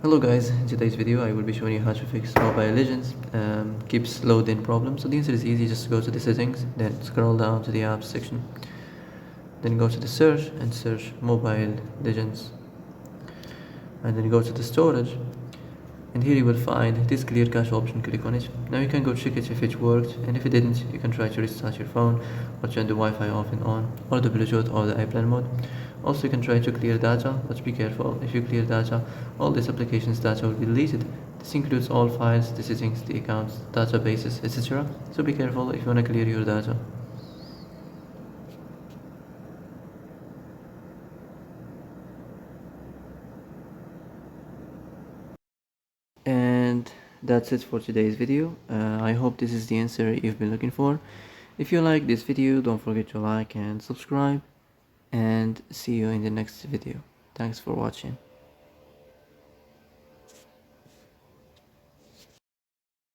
Hello guys, in today's video I will be showing you how to fix Mobile Legends keeps loading problem. So the answer is easy, just go to the settings, then scroll down to the apps section, then go to the search and search Mobile Legends, and then go to the storage, and here you will find this clear cache option. Click on it. Now you can go check it if it worked, and if it didn't you can try to restart your phone or turn the Wi-Fi off and on, or the Bluetooth or the airplane mode. Also you can try to clear data, but be careful. If you clear data, all this application's data will be deleted. This includes all files, the settings, the accounts, databases, etc. So be careful if you want to clear your data. And that's it for today's video. I hope this is the answer you've been looking for. If you like this video, don't forget to like and subscribe, and see you in the next video. Thanks for watching.